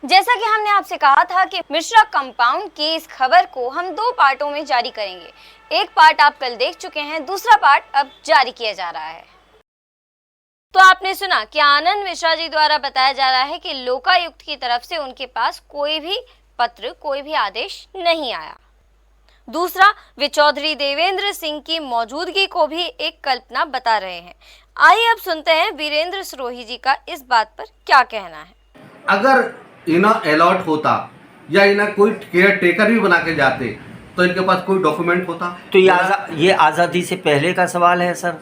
जैसा कि हमने आपसे कहा था कि मिश्रा कंपाउंड की इस खबर को हम 2 पार्टों में जारी करेंगे। एक पार्ट आप कल देख चुके हैं, दूसरा पार्ट अब जारी किया जा रहा है। तो आपने सुना कि आनंद मिश्रा जी द्वारा बताया जा रहा है कि लोकायुक्त की तरफ से उनके पास कोई भी पत्र, कोई भी आदेश नहीं आया। दूसरा, वे चौधरी देवेंद्र सिंह की मौजूदगी को भी एक कल्पना बता रहे हैं। आइए अब सुनते हैं वीरेंद्र सिरोही जी का इस बात पर क्या कहना है। अगर इन्हें अलॉट होता या इन्हें कोई केयर टेकर भी बना के जाते तो इनके पास कोई डॉक्यूमेंट होता। तो ये आज़ादी से पहले का सवाल है सर।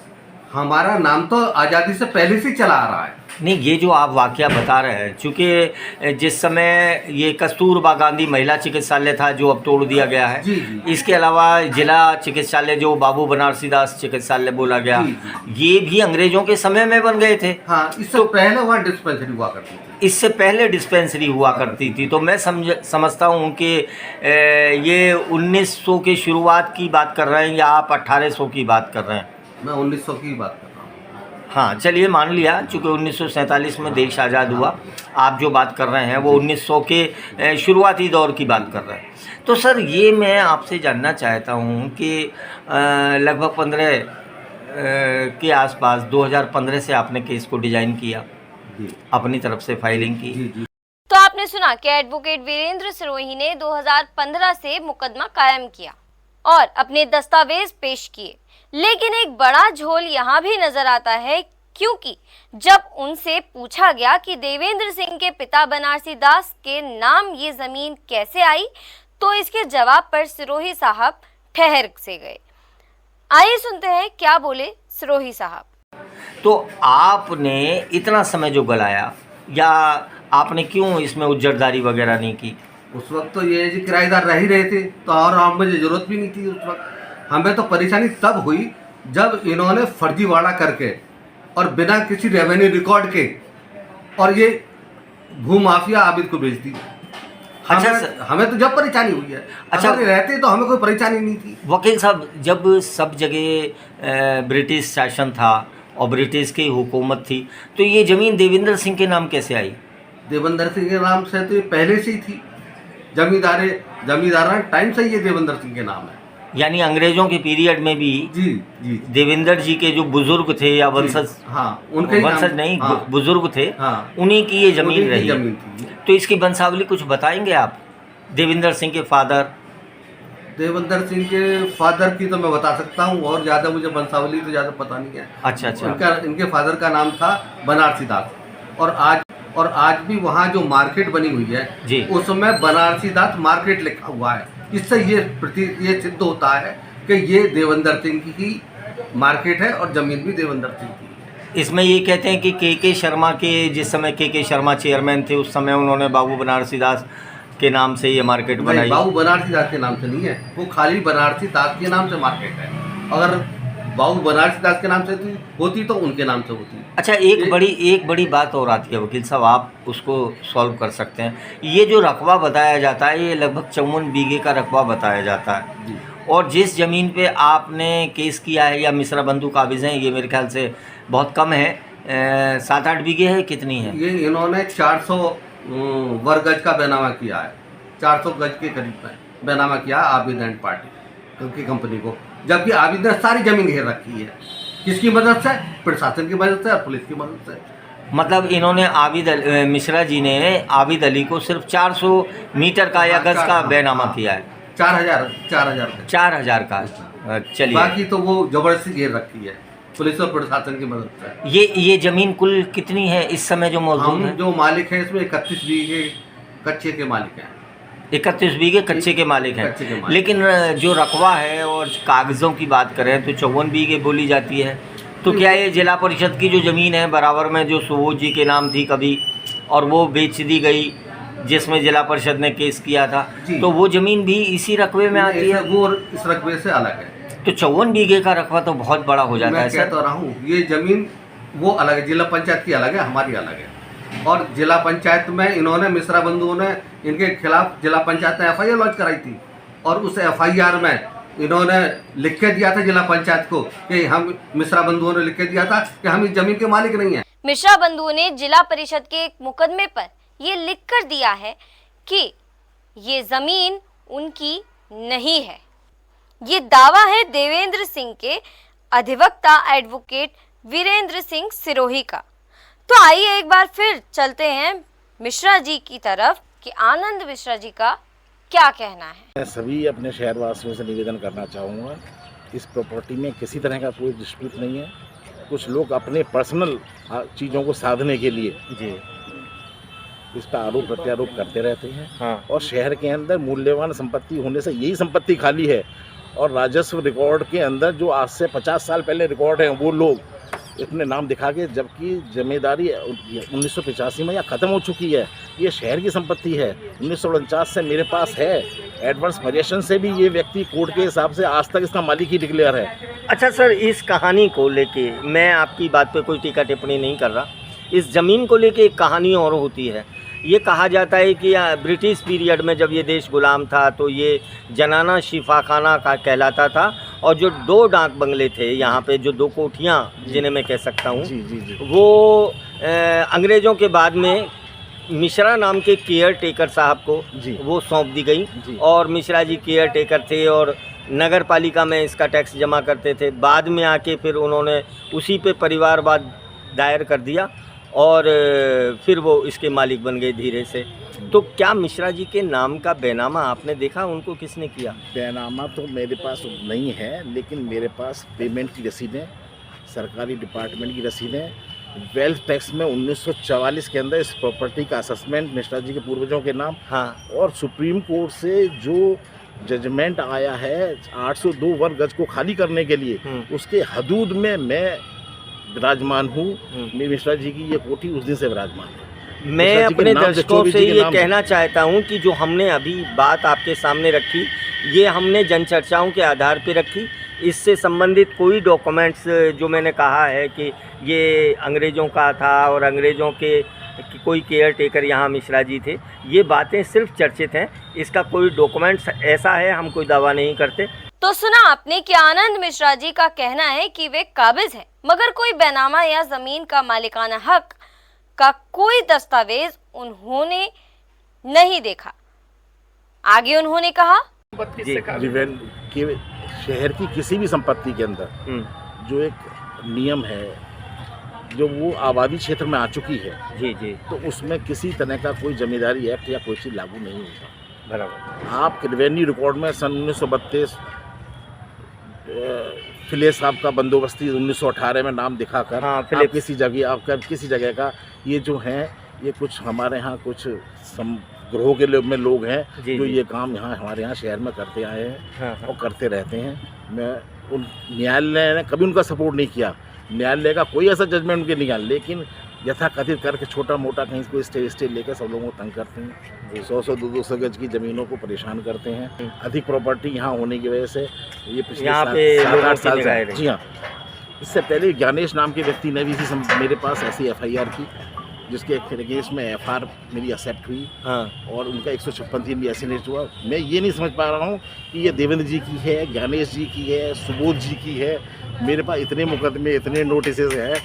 हमारा नाम तो आज़ादी से पहले से चला आ रहा है। नहीं, ये जो आप वाकया बता रहे हैं, चूँकि जिस समय ये कस्तूरबा गांधी महिला चिकित्सालय था जो अब तोड़ दिया गया है, जी, जी। इसके अलावा जिला चिकित्सालय जो बाबू बनारसी दास चिकित्सालय बोला गया, जी, ये भी अंग्रेजों के समय में बन गए थे। हाँ, इससे पहले वहाँ डिस्पेंसरी हुआ करती थी। इससे पहले डिस्पेंसरी हुआ करती थी। तो मैं समझता हूँ कि ये 1900 के शुरुआत की बात कर रहे हैं या आप 1800 की बात कर रहे हैं? मैं 1900 की बात कर रहा हूँ। हाँ, चलिए मान लिया, चूँकि 1947 में देश आज़ाद हुआ। आप जो बात कर रहे हैं वो 1900 के शुरुआती दौर की बात कर रहे हैं। तो सर, ये मैं आपसे जानना चाहता हूँ कि लगभग 15 के आसपास 2015 से आपने केस को डिज़ाइन किया, अपनी तरफ से फाइलिंग की। जी। तो आपने सुना कि एडवोकेट वीरेंद्र सिरोही ने 2015 से मुकदमा कायम किया और अपने दस्तावेज पेश किए, लेकिन एक बड़ा झोल यहाँ भी नजर आता है, क्योंकि जब उनसे पूछा गया कि देवेंद्र सिंह के पिता बनारसी दास के नाम ये जमीन कैसे आई, तो इसके जवाब पर सिरोही साहब ठहर से गए। आइए सुनते हैं क्या बोले सिरोही साहब। तो आपने इतना समय जो गलाया, या आपने क्यों इसमें उज्जरदारी वगैरह नहीं की? उस वक्त तो ये जी किराएदार रह ही रहे थे, तो और हमें जरूरत भी नहीं थी उस वक्त। हमें तो परेशानी तब हुई जब इन्होंने फर्जीवाड़ा करके और बिना किसी रेवेन्यू रिकॉर्ड के और ये भूमाफिया आबिद को बेच दी। हमें तो जब परेशानी हुई है। अच्छा, रहते तो हमें कोई परेशानी नहीं थी। वकील साहब, जब सब जगह ब्रिटिश शासन था और ब्रिटिश की हुकूमत थी, तो ये ज़मीन देवेंद्र सिंह के नाम कैसे आई? देवेंद्र सिंह के नाम से तो ये पहले से ही थी। जमींदार टाइम से ये देवेंद्र सिंह के नाम है। यानी अंग्रेजों के पीरियड में भी जी। देवेंद्र जी के जो बुजुर्ग थे या वंशज, हाँ, उनके वंशज नहीं, हाँ, बुजुर्ग थे, हाँ, उन्हीं की ये जमीन रही। जमीन थी। तो इसकी वंशावली कुछ बताएंगे आप? देवेंद्र सिंह के फादर, देवेंद्र सिंह के फादर की तो मैं बता सकता हूँ, और ज़्यादा मुझे वंशावली तो ज़्यादा पता नहीं है। अच्छा। इनके फादर का नाम था बनारसी दास, और आज भी वहाँ जो मार्केट बनी हुई है जी, उसमें बनारसी दास मार्केट लिखा हुआ है। इससे ये सिद्ध होता है कि ये देवेंद्र सिंह की मार्केट है और ज़मीन भी देवेंद्र सिंह की है। इसमें ये कहते हैं कि के शर्मा के, जिस समय के शर्मा चेयरमैन थे, उस समय उन्होंने बाबू बनारसी दास के नाम से ये मार्केट बनाई। बाबू बनारसी दास के नाम से नहीं है, वो खाली बनारसी दास के नाम से मार्केट है। अगर बाबू बनारसी दास के नाम से होती तो उनके नाम से होती। अच्छा, एक बड़ी बात और आती है वकील साहब, आप उसको सॉल्व कर सकते हैं। ये जो रकबा बताया जाता है, ये लगभग 54 बीघे का रकबा बताया जाता है, और जिस ज़मीन पे आपने केस किया है या मिश्रा बंधु काबिज हैं, ये मेरे ख्याल से बहुत कम है, 7-8 बीघे है, कितनी है? ये इन्होंने 400 वर्ग गज का बैनामा किया है। 400 गज के करीब बैनामा किया आबिद एंड पार्टी उनकी कंपनी को, जबकि आबिद ने सारी जमीन घेर रखी है। किसकी मदद से? प्रशासन की मदद से और पुलिस की मदद से। मतलब इन्होंने मिश्रा जी ने आबिद अली को सिर्फ 400 मीटर का या गज का बैनामा किया है। 4000 का। चलिए, बाकी तो वो जबरदस्ती घेर रखी है पुलिस और प्रशासन की मदद से। ये जमीन कुल कितनी है इस समय जो मौजूद है? जो मालिक है इसमें 31 बीघे कच्चे के मालिक हैं। 31 बीघे कच्चे के मालिक हैं, लेकिन जो रकबा है और कागज़ों की बात करें तो 54 बीघे बोली जाती है। तो क्या ये जिला परिषद की जो ज़मीन है बराबर में, जो सुबोध जी के नाम थी कभी, और वो बेच दी गई, जिसमें जिला परिषद ने केस किया था, तो वो ज़मीन भी इसी रकबे में आती है? वो इस रकबे से अलग है। तो 54 बीघे का रकबा तो बहुत बड़ा हो जाता है सर। मैं कहता रहा हूँ, ये ज़मीन वो अलग है, जिला पंचायत की अलग है, हमारी अलग है। और जिला पंचायत में इन्होंने, मिश्रा बंधुओं ने इनके खिलाफ जिला पंचायत ने FIR लॉन्च कराई थी, और उस FIR में इन्होंने लिख के दिया था जिला पंचायत को कि हम, मिश्रा बंधुओं ने लिख के दिया था कि हम इस जमीन के मालिक नहीं हैं। मिश्रा बंधुओं ने जिला परिषद के एक मुकदमे पर ये लिखकर दिया है कि ये ज़मीन उनकी नहीं है। ये दावा है देवेंद्र सिंह के अधिवक्ता एडवोकेट वीरेंद्र सिंह सिरोही का। तो आइए एक बार फिर चलते हैं मिश्रा जी की तरफ कि आनंद मिश्रा जी का क्या कहना है। मैं सभी अपने शहर वासियों से निवेदन करना चाहूँगा, इस प्रॉपर्टी में किसी तरह का कोई डिस्प्यूट नहीं है। कुछ लोग अपने पर्सनल चीज़ों को साधने के लिए जी इस पर आरोप प्रत्यारोप करते रहते हैं। हाँ और शहर के अंदर मूल्यवान संपत्ति होने से यही संपत्ति खाली है, और राजस्व रिकॉर्ड के अंदर जो आज से 50 साल पहले रिकॉर्ड हैं वो लोग इतने नाम दिखा के, जबकि जिम्मेदारी 1985 में या ख़त्म हो चुकी है। ये शहर की संपत्ति है, 1949 से मेरे पास है। एडवांस पोजेशन से भी ये व्यक्ति कोर्ट के हिसाब से आज तक इसका मालिक ही डिक्लेयर है। अच्छा सर, इस कहानी को लेके मैं आपकी बात पे कोई टीका टिप्पणी नहीं कर रहा। इस ज़मीन को लेके एक कहानी और होती है। ये कहा जाता है कि ब्रिटिश पीरियड में जब ये देश गुलाम था तो ये जनाना शिफाखाना का कहलाता था, और जो 2 डाक बंगले थे यहाँ पे, जो 2 कोठियाँ जिन्हें मैं कह सकता हूँ, जी जी जी। वो अंग्रेज़ों के बाद में मिश्रा नाम के केयर टेकर साहब को जी। वो सौंप दी गई, जी। और मिश्रा जी केयर टेकर थे और नगर पालिका में इसका टैक्स जमा करते थे। बाद में आके फिर उन्होंने उसी पे परिवारवाद दायर कर दिया और फिर वो इसके मालिक बन गए धीरे से। तो क्या मिश्रा जी के नाम का बैनामा आपने देखा, उनको किसने किया? बैनामा तो मेरे पास नहीं है, लेकिन मेरे पास पेमेंट की रसीदें, सरकारी डिपार्टमेंट की रसीदें, वेल्थ टैक्स में 1944 के अंदर इस प्रॉपर्टी का असेसमेंट मिश्रा जी के पूर्वजों के नाम, हाँ और सुप्रीम कोर्ट से जो जजमेंट आया है 802 वर्ग गज को खाली करने के लिए, उसके हदूद में मैं विराजमान हूँ। मिश्रा जी की ये कोठी उस दिन से विराजमान है। मैं अपने दर्शकों से ये कहना चाहता हूँ कि जो हमने अभी बात आपके सामने रखी, ये हमने जनचर्चाओं के आधार पर रखी। इससे संबंधित कोई डॉक्यूमेंट्स जो मैंने कहा है कि ये अंग्रेज़ों का था और अंग्रेज़ों के कोई केयर टेकर यहाँ मिश्रा जी थे, ये बातें सिर्फ चर्चित हैं। इसका कोई डॉक्यूमेंट्स ऐसा है, हम कोई दावा नहीं करते। तो सुना आपने कि आनंद मिश्रा जी का कहना है कि वे काबिज हैं, मगर कोई बैनामा या जमीन का मालिकाना हक का कोई दस्तावेज उन्होंने नहीं देखा। आगे उन्होंने कहा, कि शहर की किसी भी संपत्ति के अंदर जो एक नियम है, जो वो आबादी क्षेत्र में आ चुकी है, जी जी, तो उसमें किसी तरह का कोई जमींदारी एक्ट या कोई चीज़ लागू नहीं होता। बराबर। आप रेवेन्यू रिकॉर्ड में सन 1932 फिलेस साहब का बंदोबस्ती 1918 में नाम दिखाकर, हाँ, आप किसी जगह का ये जो है, ये कुछ हमारे यहाँ कुछ ग्रोह के लोग हैं जो ये काम यहाँ हमारे यहाँ शहर में करते आए हैं और करते रहते हैं। मैं उन न्यायालय ने कभी उनका सपोर्ट नहीं किया, न्यायालय का कोई ऐसा जजमेंट उनके नहीं आया, लेकिन यथाकथित करके छोटा मोटा कहीं कोई स्टे लेकर सब लोगों को तंग करते हैं। 100 200 गज की ज़मीनों को परेशान करते हैं। अधिक प्रॉपर्टी यहाँ होने की वजह से ये पिछले 7-8 साल से, जी हाँ, इससे पहले ज्ञानेश नाम के व्यक्ति ने भी मेरे पास ऐसी FIR की, जिसके अगेंस्ट में FR मेरी एक्सेप्ट हुई, और उनका 156 भी एसिनेट हुआ। मैं ये नहीं समझ पा रहा हूँ कि ये देवेंद्र जी की है, ज्ञानेश जी की है, सुबोध जी की है। मेरे पास इतने मुकदमे, इतने नोटिस हैं,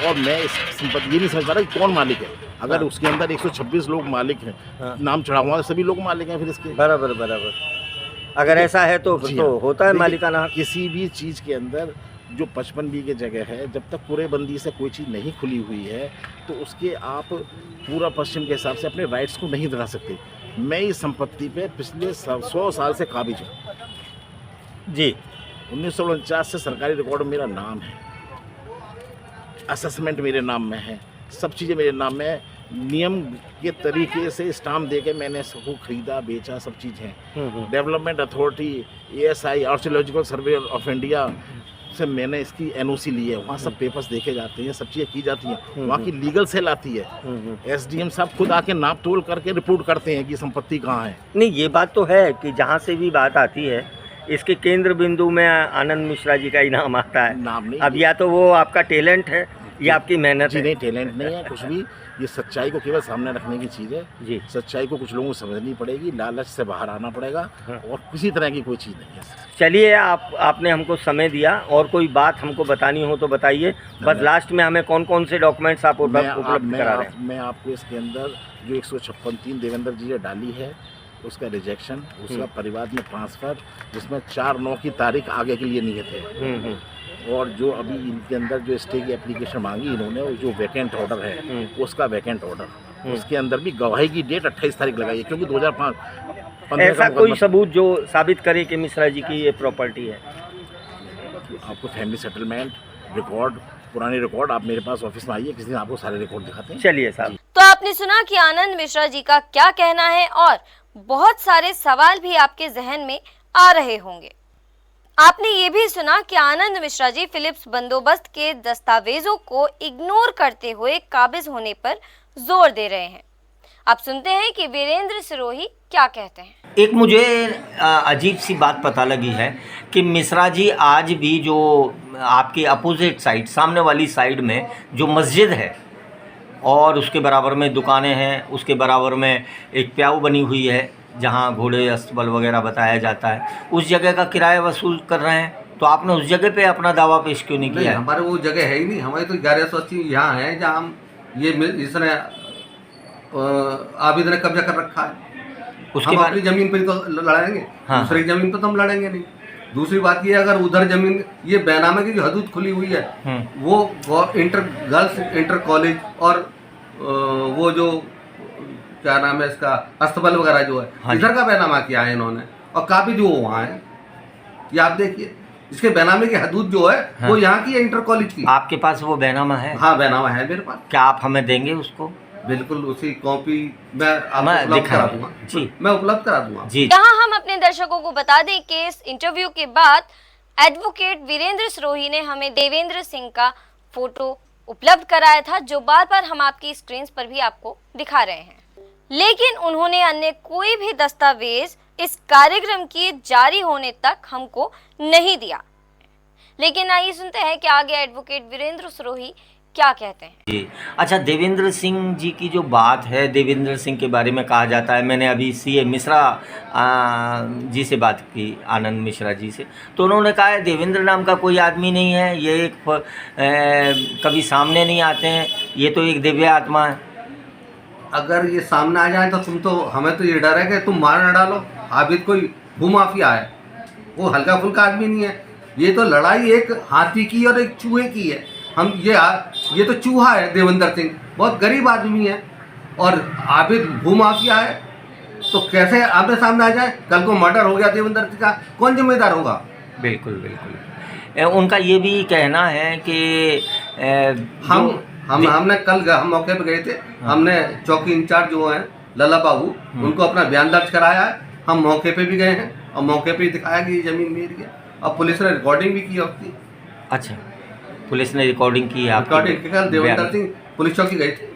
और मैं इस संपत्ति ये नहीं समझ पा रहा कि कौन मालिक है। अगर उसके अंदर 126 लोग मालिक हैं, नाम चढ़ा हुआ है, सभी लोग मालिक हैं फिर इसके। बराबर। अगर ऐसा है तो होता है मालिकाना हक। किसी भी चीज़ के अंदर जो 55 बीघे जगह है, जब तक पूरे बंदी से कोई चीज़ नहीं खुली हुई है, तो उसके आप पूरा पश्चिम के हिसाब से अपने राइट्स को नहीं दिला सकते। मैं इस संपत्ति पे पिछले 100 साल से काबिज हूँ जी। 1949 से सरकारी रिकॉर्ड में मेरा नाम है, असेसमेंट मेरे नाम में है, सब चीज़ें मेरे नाम में है। नियम के तरीके से स्टाम्प दे के मैंने सबको खरीदा, बेचा, सब चीज़ें। Development authority, ASI, archaeological survey of India से मैंने इसकी NOC ली है। वहाँ सब पेपर्स देखे जाते हैं, सब चीज़ें की जाती हैं। वहाँ की लीगल सेल आती है, SDM साहब खुद आके नाप तोल करके रिपोर्ट करते हैं कि संपत्ति कहाँ है। नहीं, ये बात तो है कि जहाँ से भी बात आती है, इसके केंद्र बिंदु में आनंद मिश्रा जी का ही नाम आता है। नाम नहीं, अब या तो वो आपका टैलेंट है ये आपकी मेहनत जी है? नहीं, टैलेंट नहीं है कुछ भी, ये सच्चाई को केवल सामने रखने की चीज़ है जी। सच्चाई को कुछ लोगों को समझनी पड़ेगी, लालच से बाहर आना पड़ेगा और किसी तरह की कोई चीज़ नहीं है। चलिए, आपने हमको समय दिया, और कोई बात हमको बतानी हो तो बताइए। बस लास्ट में हमें कौन कौन से डॉक्यूमेंट्स आप उपलब्ध करा रहे हैं? मैं आपको इसके अंदर जो 156(3) देवेंद्र जी ने डाली है उसका रिजेक्शन, उसका परिवार में ट्रांसफ़र, जिसमें 4/9 की तारीख आगे के लिए नियत है, और जो अभी इनके अंदर जो स्टे की एप्लीकेशन मांगी इन्होंने, वो जो वैकेंट ऑर्डर है उसका वैकेंट ऑर्डर, उसके अंदर भी गवाही की डेट 28 तारीख लगाई है, क्योंकि 2015 ऐसा कोई सबूत जो साबित करे कि मिश्रा जी की ये प्रॉपर्टी है? आपको फैमिली सेटलमेंट रिकॉर्ड, पुराने रिकॉर्ड, आप मेरे पास ऑफिस में आइए, किसी दिन आपको सारे रिकॉर्ड दिखाते हैं। चलिए साहब। तो आपने सुना कि आनंद मिश्रा जी का क्या कहना है, और बहुत सारे सवाल भी आपके जहन में आ रहे होंगे। आपने ये भी सुना कि आनंद मिश्रा जी फिलिप्स बंदोबस्त के दस्तावेजों को इग्नोर करते हुए काबिज होने पर जोर दे रहे हैं। आप सुनते हैं कि वीरेंद्र सिरोही क्या कहते हैं। एक मुझे अजीब सी बात पता लगी है कि मिश्रा जी आज भी जो आपके अपोजिट साइड, सामने वाली साइड में जो मस्जिद है और उसके बराबर में दुकानें हैं, उसके बराबर में एक प्याऊ बनी हुई है जहां घोड़े अस्तबल वगैरह बताया जाता है, उस जगह का किराया वसूल कर रहे हैं। तो आपने उस जगह पे अपना दावा पेश क्यों नहीं किया? हमारे वो जगह है ही नहीं, हमारे तो 1180 यहाँ है जहाँ हम इसने आबिद ने कब्जा कर रखा है। उसके हम बाद अपनी जमीन पर तो लड़ेंगे, हाँ। दूसरी जमीन पर तो हम लड़ेंगे नहीं। दूसरी बात ये, अगर उधर जमीन, ये बैनामे की जो हदूद खुली हुई है वो गर्ल्स इंटर कॉलेज और वो जो क्या नाम है इसका, अस्तबल वगैरह जो है, हाँ इधर का बैनामा किया है इन्होंने, और काफी जो वहाँ है, ये आप देखिए इसके बैनामे की हदूद जो है हाँ। वो यहाँ की है, इंटर कॉलेज की। आपके पास वो बैनामा है? हाँ, बैनामा है मेरे पास। क्या आप हमें देंगे उसको? बिल्कुल, उसी कॉपी मैं आपको उपलब्ध करा दूंगा जी, मैं उपलब्ध करा दूंगा जी। यहाँ हम अपने दर्शकों को बता दें कि इस इंटरव्यू के बाद एडवोकेट वीरेंद्र सिरोही ने हमें देवेंद्र सिंह का फोटो उपलब्ध कराया था, जो बार बार हम आपकी स्क्रीन पर भी आपको दिखा रहे हैं, लेकिन उन्होंने अन्य कोई भी दस्तावेज इस कार्यक्रम के जारी होने तक हमको नहीं दिया। लेकिन आइए सुनते हैं कि आगे एडवोकेट वीरेंद्र सिरोही क्या कहते हैं। जी, अच्छा, देवेंद्र सिंह जी की जो बात है, देवेंद्र सिंह के बारे में कहा जाता है, मैंने अभी सीए मिश्रा जी से बात की, आनंद मिश्रा जी से, तो उन्होंने कहा है देवेंद्र नाम का कोई आदमी नहीं है, ये एक कभी सामने नहीं आते हैं, ये तो एक दिव्य आत्मा है। अगर ये सामने आ जाए तो तुम तो, हमें तो ये डर है कि तुम मार न डालो। आबिद कोई भूमाफिया है, वो हल्का फुल्का आदमी नहीं है। ये तो लड़ाई एक हाथी की और एक चूहे की है। हम ये तो चूहा है देवेंद्र सिंह, बहुत गरीब आदमी है, और आबिद भूमाफिया है, तो कैसे आमने सामने आ जाए? कल को मर्डर हो गया देवेंद्र सिंह का, कौन जिम्मेदार होगा? बिल्कुल बिल्कुल। उनका ये भी कहना है कि हमने कल हम मौके पे गए थे, हमने चौकी इंचार्ज जो हैं लला बाबू, उनको अपना बयान दर्ज कराया है। हम मौके पे भी गए हैं और मौके पे दिखाया कि ये जमीन मेरी है, और पुलिस ने रिकॉर्डिंग भी की उसकी। अच्छा, पुलिस ने रिकॉर्डिंग की है? रिकॉर्डिंग कल देवेंद्र सिंह पुलिस चौकी गए थे।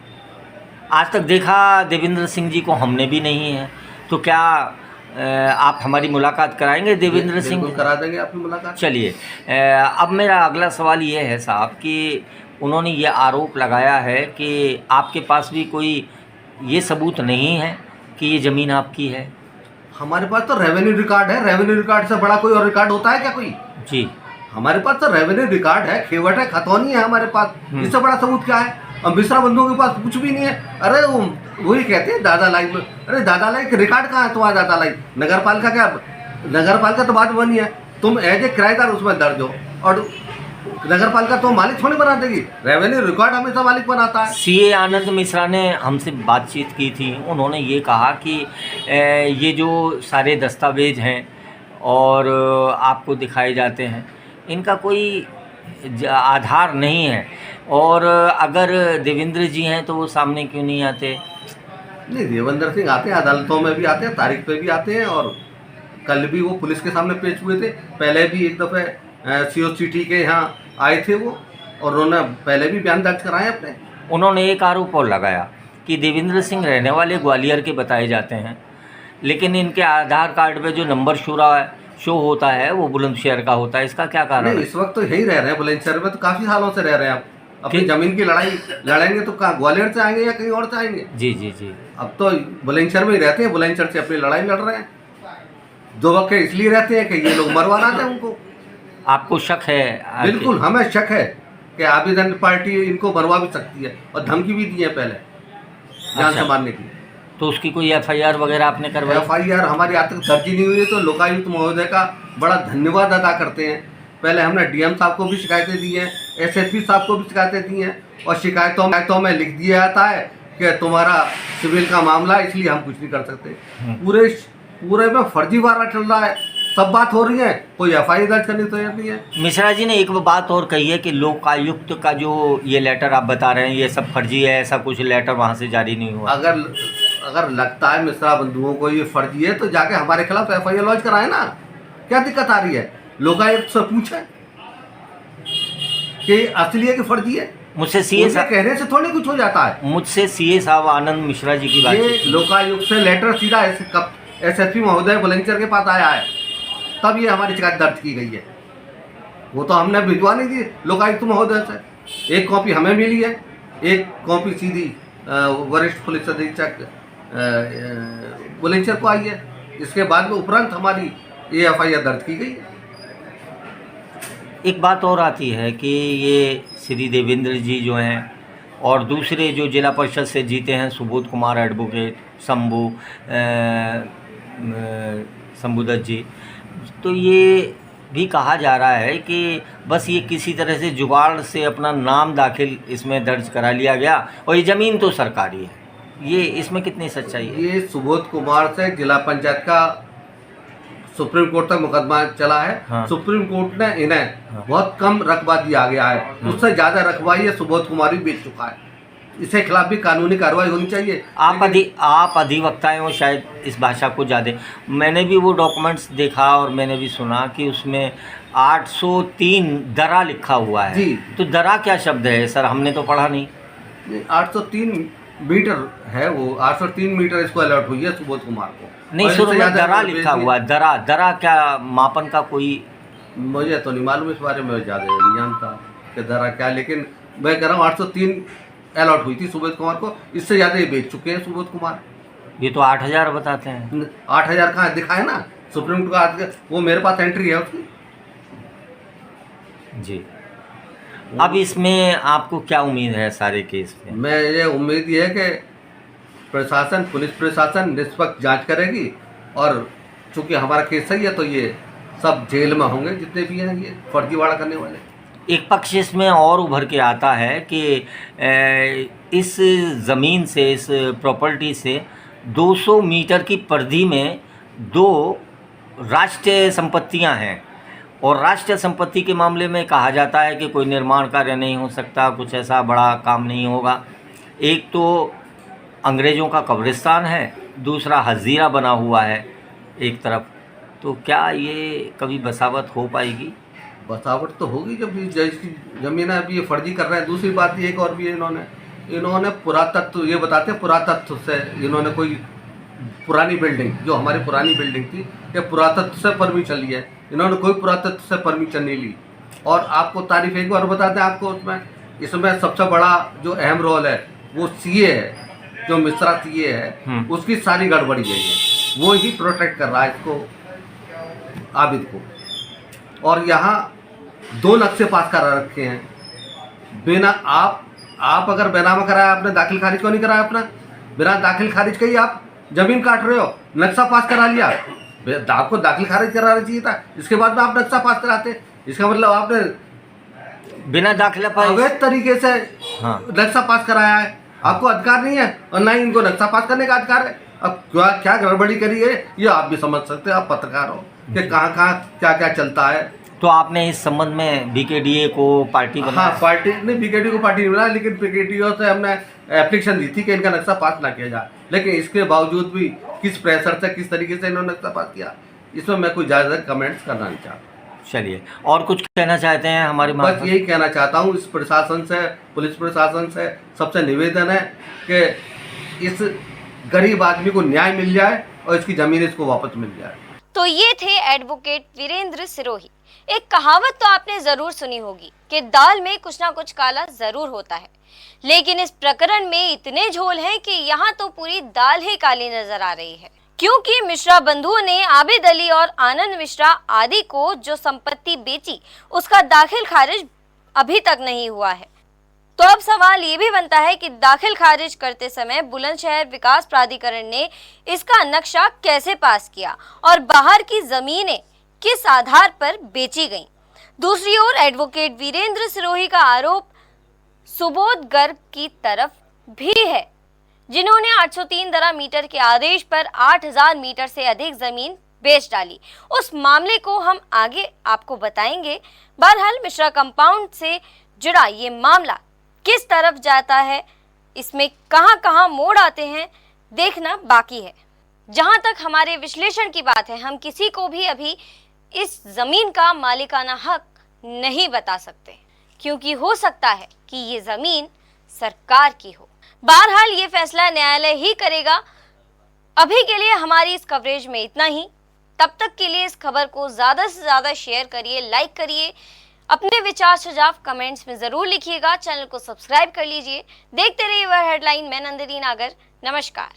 आज तक देखा देवेंद्र सिंह जी को हमने भी नहीं है, तो क्या आप हमारी मुलाकात कराएंगे देवेंद्र सिंह? बिल्कुल करा देंगे आपकी मुलाकात। चलिए, अब मेरा अगला सवाल ये है साहब कि उन्होंने ये आरोप लगाया है कि आपके पास भी कोई ये सबूत नहीं है कि ये ज़मीन आपकी है। हमारे पास तो रेवेन्यू रिकॉर्ड है, रेवेन्यू रिकॉर्ड से बड़ा कोई और रिकॉर्ड होता है क्या कोई? जी, हमारे पास तो रेवेन्यू रिकॉर्ड है, खेवट है, खतौनी है हमारे पास, इससे बड़ा सबूत क्या है? और मिश्रा बंधुओं के पास कुछ भी नहीं है। अरे वही कहते हैं दादा लाई में, अरे दादा लाई रिकॉर्ड कहाँ है तुम्हारा? दादा लाई नगर पालिका, क्या नगर पालिका तो बात बनी है, तुम एज ए किराएदार उसमें दर्ज हो, और नगर पालिका तो मालिक थोड़ी बना देगी, रेवेन्यू रिकॉर्ड हमेशा मालिक बनाता है। सीए आनंद मिश्रा ने हमसे बातचीत की थी, उन्होंने ये कहा कि ये जो सारे दस्तावेज हैं और आपको दिखाए जाते हैं, इनका कोई आधार नहीं है, और अगर देवेंद्र जी हैं तो वो सामने क्यों नहीं आते? नहीं, देवेंद्र सिंह आते हैं, अदालतों में भी आते हैं, तारीख पे भी आते हैं, और कल भी वो पुलिस के सामने पेश हुए थे। पहले भी एक दफ़े COCT के यहाँ आए थे वो, और उन्होंने पहले भी बयान दर्ज कराए अपने। उन्होंने एक आरोप और लगाया कि देवेंद्र सिंह रहने वाले ग्वालियर के बताए जाते हैं, लेकिन इनके आधार कार्ड पे जो नंबर शो होता है वो बुलंदशहर का होता है। इसका क्या कारण है? इस वक्त तो यहीं रह रहे हैं बुलंदशहर में, तो काफ़ी सालों से रह रहे हैं आप। अपनी जमीन की लड़ाई लड़ेंगे तो कहाँ ग्वालियर से आएंगे या कहीं और से आएंगे? जी जी जी। अब तो बुलंदशहर में ही रहते हैं, बुलंदशहर से अपनी लड़ाई लड़ रहे हैं। दो वक्त इसलिए रहते हैं कि ये लोग मरवाना हैं उनको। आपको शक है? बिल्कुल हमें शक है कि आबिदन पार्टी इनको मरवा भी सकती है और धमकी भी दी है पहले जान से मारने की। तो उसकी कोई FIR वगैरह आपने करवाई? FIR हमारी आज तक दर्ज नहीं हुई है। तो लोकायुक्त महोदय का बड़ा धन्यवाद अदा करते हैं। पहले हमने DM साहब को भी शिकायतें दी हैं, SSP साहब को भी शिकायतें दी हैं और शिकायतों में लिख दिया जाता है कि तुम्हारा सिविल का मामला है, इसलिए हम कुछ नहीं कर सकते। पूरे में फर्जीवाड़ा चल रहा है, सब बात हो रही है, कोई FIR दर्ज करनी तैयार नहीं है। मिश्रा जी ने एक बात और कही है कि लोकायुक्त का जो ये लेटर आप बता रहे हैं ये सब फर्जी है, ऐसा कुछ लेटर वहाँ से जारी नहीं हुआ। अगर लगता है मिश्रा बंधुओं को ये फर्जी है तो जाके हमारे खिलाफ FIR लॉन्च कराए ना, क्या दिक्कत आ रही है? लोकायुक्त से पूछे कि असली है कि फर्जी है। मुझसे CA साहब कहने से थोड़ी कुछ हो जाता है। मुझसे CA साहब आनंद मिश्रा जी की बात ये लोकायुक्त से लेटर सीधा SSP महोदय बुलंदशहर के पास आया है, तब ये हमारी शिकायत दर्ज की गई है। वो तो हमने भिजवा नहीं दी लोकायुक्त महोदय से। एक कॉपी हमें मिली है, एक कॉपी सीधी वरिष्ठ पुलिस अधीक्षक बुलंदशहर को आई है। इसके बाद में उपरांत हमारी ये FIR दर्ज की गई है। एक बात और आती है कि ये श्री देवेंद्र जी जो हैं और दूसरे जो जिला परिषद से जीते हैं सुबोध कुमार एडवोकेट, शंभुदत्त जी, तो ये भी कहा जा रहा है कि बस ये किसी तरह से जुगाड़ से अपना नाम दाखिल इसमें दर्ज करा लिया गया और ये ज़मीन तो सरकारी है। ये इसमें कितनी सच्चाई है? ये सुबोध कुमार से जिला पंचायत का सुप्रीम कोर्ट तक मुकदमा चला है। हाँ। सुप्रीम कोर्ट ने इन्हें बहुत कम रकबा दिया गया है, उससे ज़्यादा रकबा ये सुबोध कुमार ही बेच चुका है। इसके खिलाफ भी कानूनी कार्रवाई होनी चाहिए। आप अधिवक्ता हैं और शायद इस भाषा को ज़्यादा, मैंने भी वो डॉक्यूमेंट्स देखा और मैंने भी सुना कि उसमें 803 दरा लिखा हुआ है। जी। तो दरा क्या शब्द है सर? हमने तो पढ़ा नहीं। 803 मीटर है वो, 803 मीटर इसको अलर्ट हुई है सुबोध कुमार को। नहीं, शुरू में दरा लिखा हुआ है। दरा क्या मापन का कोई? मुझे तो नहीं मालूम, इस बारे में ज़्यादा नहीं जानता कि दरा क्या, लेकिन मैं कह रहा हूँ 803 अलॉट हुई थी सुबोध कुमार को, इससे ज़्यादा ये बेच चुके हैं सुबोध कुमार। ये तो 8000 बताते हैं। 8000 कहाँ दिखाए ना सुप्रीम कोर्ट का, वो मेरे पास एंट्री है उसकी। जी, अब इसमें आपको क्या उम्मीद है सारे केस में? मैं ये उम्मीद ये है कि प्रशासन, पुलिस प्रशासन निष्पक्ष जांच करेगी और चूँकि हमारा केस सही है तो ये सब जेल में होंगे जितने भी हैं ये फर्जीवाड़ा करने वाले। एक पक्ष इसमें और उभर के आता है कि इस ज़मीन से, इस प्रॉपर्टी से 200 मीटर की परिधि में 2 राष्ट्रीय संपत्तियां हैं और राष्ट्रीय संपत्ति के मामले में कहा जाता है कि कोई निर्माण कार्य नहीं हो सकता, कुछ ऐसा बड़ा काम नहीं होगा। एक तो अंग्रेज़ों का कब्रिस्तान है, दूसरा हज़ीरा बना हुआ है एक तरफ। तो क्या ये कभी बसावट हो पाएगी? बसावट तो होगी जब इसकी ज़मीन है, अभी ये फर्जी कर रहे हैं। दूसरी बात एक और भी इन्होंने पुरातत्व, ये बताते हैं पुरातत्व से इन्होंने कोई पुरानी बिल्डिंग, जो हमारी पुरानी बिल्डिंग थी, ये पुरातत्व से परमिशन ली है। इन्होंने कोई पुरातत्व से परमिशन नहीं ली। और आपको तारीफ एक बार बताते हैं आपको, इसमें सबसे बड़ा जो अहम रोल है वो CA है, जो मिश्रा CA है, उसकी सारी गड़बड़ी है। वो ही प्रोटेक्ट कर रहा है इसको, आबिद को। और यहाँ 2 नक्शे पास करा रखे हैं बिना, आप अगर बेनामा कराया, आपने दाखिल खारिज क्यों नहीं कराया अपना? बिना दाखिल खारिज के ही आप जमीन काट रहे हो, नक्शा पास करा लिया। आपको दाखिल खारिज कराना चाहिए था, इसके बाद में आप नक्शा पास कराते। इसका मतलब आपने बिना दाखिला अवैध तरीके से नक्शा पास कराया है। आपको अधिकार नहीं है और ना ही इनको नक्शा पास करने का अधिकार है। अब क्या गड़बड़ी करी है ये आप भी समझ सकते हैं, आप पत्रकार हो, कि कहाँ क्या क्या चलता है। तो आपने इस संबंध में BKDA को पार्टी बनाया? हाँ, पार्टी ने BKDA को पार्टी नहीं बनाया, लेकिन BKDA से हमने एप्लीकेशन दी थी कि इनका नक्शा पास ना किया जाए। लेकिन इसके बावजूद भी किस प्रेशर से, किस तरीके से इन्होंने नक्शा पास किया, इसमें मैं कोई ज़्यादा कमेंट्स करना नहीं चाहता। चलिए, और कुछ कहना चाहते हैं हमारे? बस यही कहना चाहता हूँ, इस प्रशासन से, पुलिस प्रशासन से सबसे निवेदन है कि इस गरीब आदमी को न्याय मिल जाए और इसकी ज़मीन इसको वापस मिल जाए। तो ये थे एडवोकेट वीरेंद्र सिरोही। एक कहावत तो आपने जरूर सुनी होगी कि दाल में कुछ ना कुछ काला जरूर होता है, लेकिन इस प्रकरण में इतने झोल हैं कि यहाँ तो पूरी दाल ही काली नजर आ रही है, क्योंकि मिश्रा बंधुओं ने आबिद अली और आनंद मिश्रा आदि को जो संपत्ति बेची उसका दाखिल खारिज अभी तक नहीं हुआ है। तो अब सवाल ये भी बनता है कि दाखिल खारिज करते समय बुलंदशहर विकास प्राधिकरण ने इसका नक्शा कैसे पास किया और बाहर की जमीनें किस आधार पर बेची गईं। दूसरी ओर एडवोकेट वीरेंद्र सिरोही का आरोप सुबोध गर्ग की तरफ भी है, जिन्होंने 803 दरा मीटर के आदेश पर 8000 मीटर से अधिक जमीन बेच डाली। उस मामले को हम आगे आपको बताएंगे। बहरहाल मिश्रा कंपाउंड से जुड़ा ये मामला किस तरफ जाता है, इसमें कहां-कहां मोड़ आते हैं, देखना बाकी है। जहां तक हमारे विश्लेषण की बात है, हम किसी को भी अभी इस जमीन का मालिकाना हक नहीं बता सकते, क्योंकि हो सकता है कि ये जमीन सरकार की हो। बहरहाल ये फैसला न्यायालय ही करेगा। अभी के लिए हमारी इस कवरेज में इतना ही। तब तक के लिए इस खबर को ज्यादा से ज्यादा शेयर करिए, लाइक करिए, अपने विचार सुझाव कमेंट्स में जरूर लिखिएगा। चैनल को सब्सक्राइब कर लीजिए। देखते रहिए वह हेडलाइन। मैं नंदिनी नागर, नमस्कार।